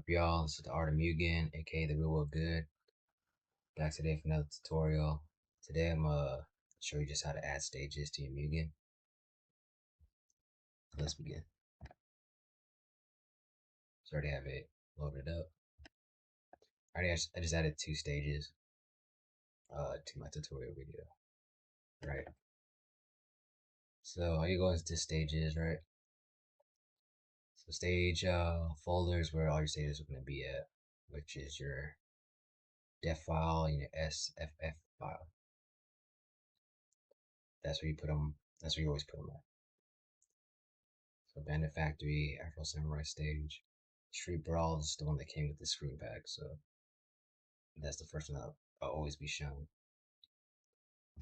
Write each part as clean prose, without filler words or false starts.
up, y'all? This is the Art of Mugen, aka the Real World Good. Back today for another tutorial. Today I'm gonna show you just how to add stages to your Mugen. Let's begin. So I already have it loaded up. I just added 2 stages to my tutorial video. Right. So all you go into stages, right? So stage folder is where all your stages are gonna be at, which is your def file and your SFF file. That's where you put them. That's where you always put them at. So Bandit Factory, Afro Samurai Stage. Street Brawl is the one that came with the screen pack, so that's the first one that'll always be shown.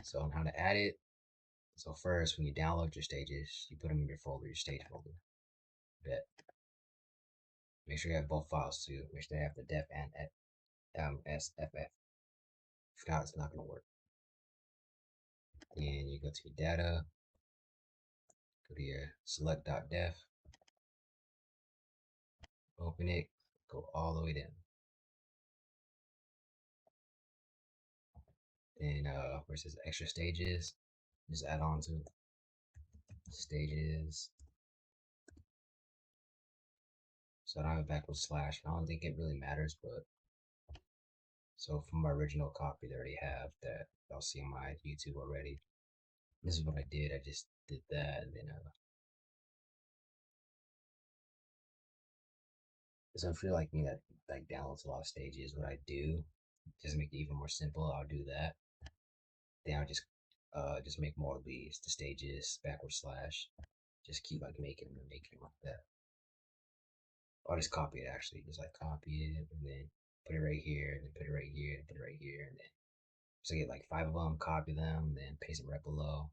So on how to add it. So first, when you download your stages, you put them in your folder, your stage folder. Bet. Make sure you have both files too. Make sure they have the def and SFF. If not, it's not gonna work. Then you go to your data, go to your select.def, open it, go all the way down. Then where it says extra stages, just add on to stages. So I don't have a backward slash. I don't think it really matters, but so from my original copy, they already have that. I'll see on my YouTube already. This is what I did. I just did that, and then because I feel like me that like downloads a lot of stages. What I do, just to make it even more simple, I'll do that. Then I'll just make more of these the stages backward slash. Just keep like making them and making them like that. I'll just copy it actually, just like copy it and then put it right here, and then put it right here, and put it right here, and then so get like 5 of them, copy them, then paste them right below.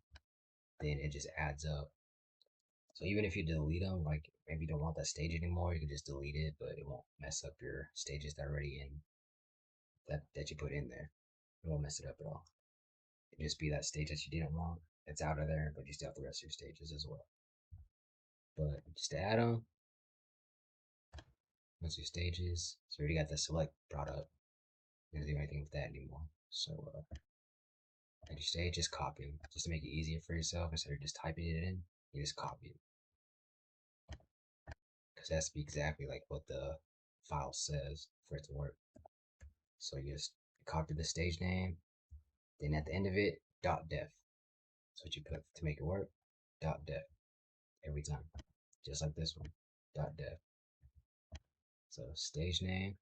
Then it just adds up. So even if you delete them, like maybe you don't want that stage anymore, you can just delete it, but it won't mess up your stages that are already in that you put in there. It won't mess it up at all. It'll just be that stage that you didn't want. It's out of there, but you still have the rest of your stages as well. But just to add them, once your stages, so you already got the select product. You don't do anything with that anymore. So at your stage, just copy them, just to make it easier for yourself. Instead of just typing it in, you just copy it. Because it has to be exactly like what the file says for it to work. So you just copy the stage name, then at the end of it, .def. That's what you put to make it work. .def every time, just like this one. .def. So stage name,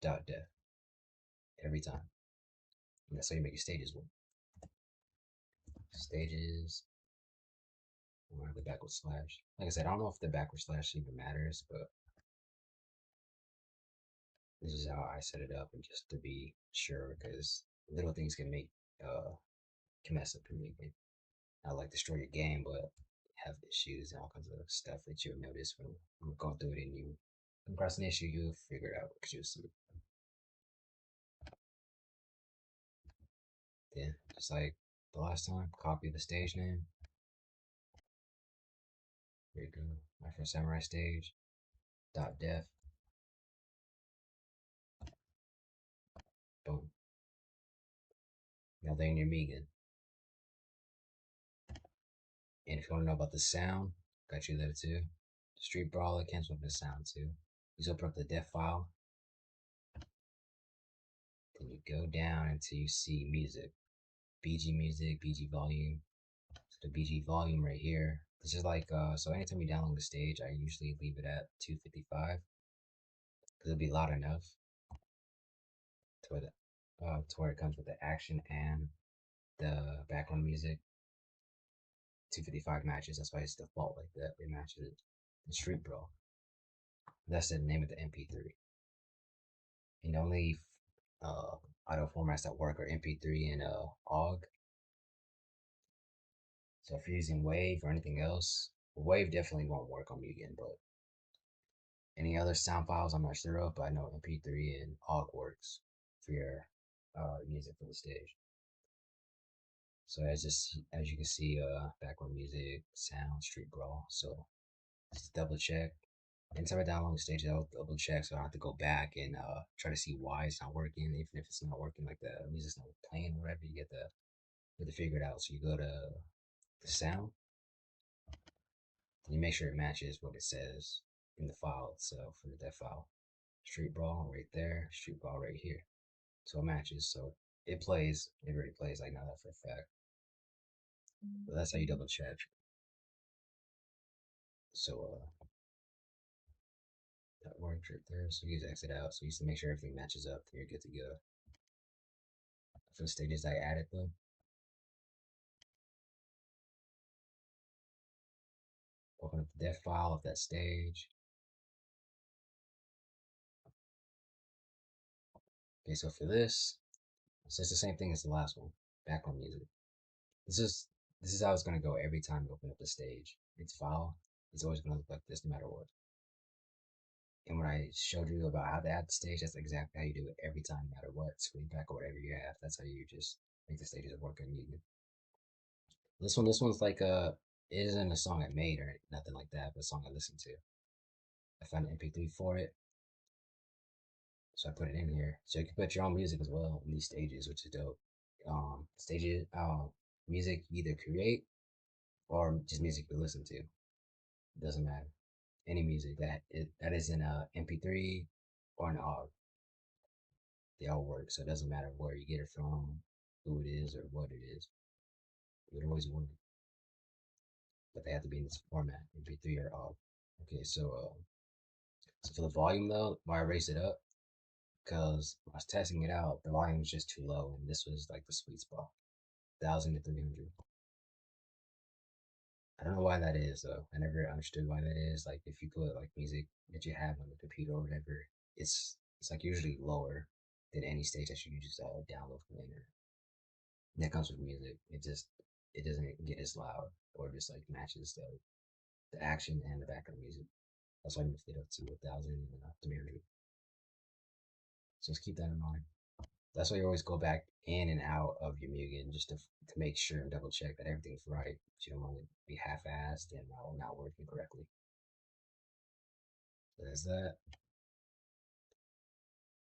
.def every time. And that's how you make your stages work. Stages. Or the backward slash. Like I said, I don't know if the backward slash even matters, but this is how I set it up, and just to be sure, because little things can can mess up your game. Not like destroy your game, but have issues and all kinds of stuff that you'll notice when I'm going through it, and you compress an issue, you'll figure it out because you'll see. Then just like the last time, copy the stage name. Here you go. My first samurai stage. .def. Boom. Now they're in your Mugen. And if you want to know about the sound, got you there too. Street Brawler comes with the sound too. You open up the def file, then you go down until you see music. BG music, BG volume. So the BG volume right here. This is like so anytime you download the stage, I usually leave it at 255 because it'll be loud enough to where it comes with the action and the background music. 255 matches. That's why it's default like that. It matches it. The Street Brawl. That's the name of the MP3. And the only audio formats that work are MP3 and OGG. So if you're using Wave or anything else, Wave definitely won't work on Mugen, but any other sound files I'm not sure of, but I know MP3 and OGG works for your music for the stage. So as you can see, background music, sound, Street Brawl. So just double check. Anytime I download a stage, I'll double check so I don't have to go back and try to see why it's not working. Even if it's not working, like the music's not playing or whatever, you get to figure it out. So you go to the sound, and you make sure it matches what it says in the file itself, in the def file. Street ball right there, street ball right here. So it matches. So it plays. It already plays. I know that for a fact. But that's how you double check. So that works right there. So you just exit out. So you just make sure everything matches up. Then you're good to go. For the stages I added though, open up the def file of that stage. Okay, so for this, so it's the same thing as the last one. Background music. This is this is how it's gonna go every time you open up the stage. Its file is always gonna look like this no matter what. And when I showed you about how to add the stage, that's exactly how you do it every time, no matter what screen pack or whatever you have. That's how you just make the stages work in Mugen. This one's like it isn't a song I made or nothing like that, but a song I listened to. I found an MP3 for it, so I put it in here. So you can put your own music as well in these stages, which is dope. Stages, music you either create or just music you listen to. It doesn't matter. Any music that is in a MP3 or an OGG, they all work. So it doesn't matter where you get it from, who it is, or what it is. It always work. But they have to be in this format, MP3 or OGG. Okay, so for the volume though, why I raised it up, because I was testing it out, the volume was just too low, and this was like the sweet spot, 1,000 to 300. I don't know why that is though. I never understood why that is. Like if you put like music that you have on the computer or whatever, it's like usually lower than any stage that you can just download from the internet. And that comes with music. It doesn't get as loud or just like matches the action and the background music. That's why I moved it up to 1,300. So just keep that in mind. That's why you always go back in and out of your Mugen just to make sure and double check that everything's right. You don't want to be half-assed and not working correctly. So there's that.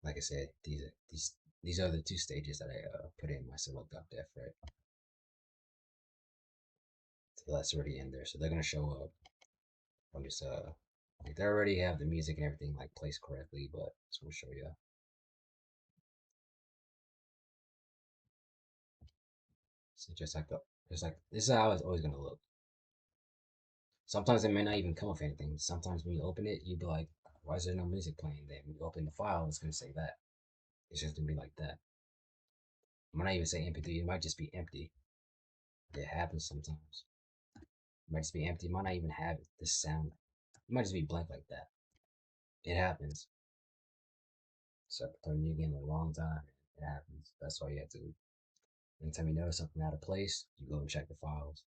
Like I said, these are the two stages that I put in my select.def, right? So that's already in there. So they're gonna show up. I'm just like they already have the music and everything like placed correctly, but I just want to show you. So just like this is how it's always gonna look. Sometimes it may not even come with anything. Sometimes when you open it, you'd be like, why is there no music playing? Then when you open the file, it's gonna say that. It's just gonna be like that. It might not even say MP3. It might just be empty. It happens sometimes. It might just be empty. It might not even have this sound. It might just be blank like that. It happens. So I've been playing Mugen a long time. It happens. That's why you have to. Anytime you notice something out of place, you go and check the files.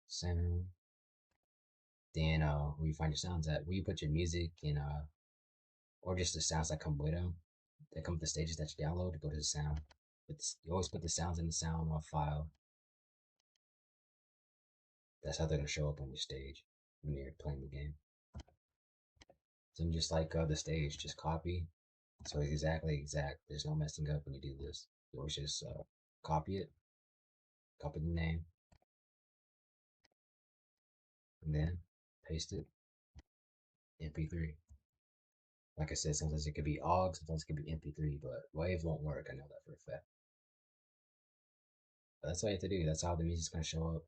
Sound. Then where you find your sounds at, where you put your music in, or just the sounds that come with them, that come with the stages that you download. To go to the sound. You always put the sounds in the sound file. That's how they're gonna show up on your stage when you're playing the game. So just like the stage, just copy. So it's exactly exact. There's no messing up when you do this. You always just copy it, copy the name, and then paste it. MP3. Like I said, sometimes it could be OGG, sometimes it could be MP3, but Wave won't work. I know that for a fact. But that's all you have to do. That's how the music's gonna show up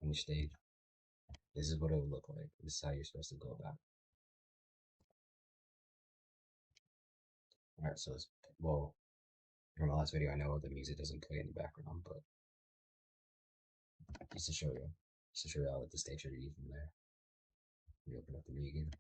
on your stage. This is what it would look like. This is how you're supposed to go about it. All right, so well, from my last video, I know the music doesn't play in the background, but just to show you, just to show you how the stage should be from there. We open up the Mugen.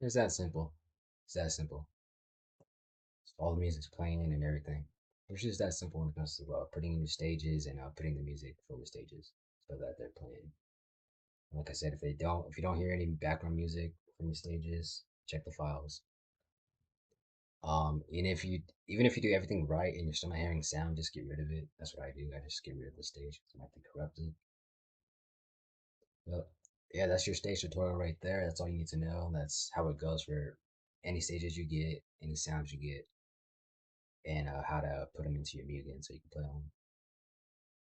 It's that simple. It's that simple. All the music's playing and everything. It's just that simple when it comes to putting in the stages and putting the music for the stages so that they're playing. Like I said, if you don't hear any background music from the stages, check the files. And if you even if you do everything right and you're still not hearing sound, just get rid of it. That's what I do. I just get rid of the stage because it might be corrupted. But yeah, that's your stage tutorial right there. That's all you need to know. That's how it goes for any stages you get, any sounds you get, and how to put them into your Mugen so you can play them.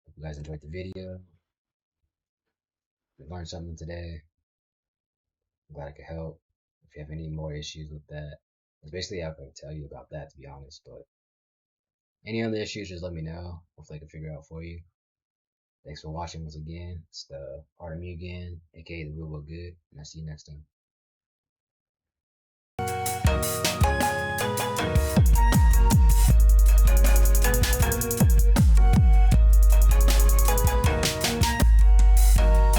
Hope you guys enjoyed the video. We learned something today. I'm glad I could help. If you have any more issues with that, it's basically I'm going to tell you about that to be honest. But any other issues, just let me know. Hopefully I can figure it out for you. Thanks for watching once again. It's the Art of M.U.G.E.N, aka the Real Good, and I'll see you next time.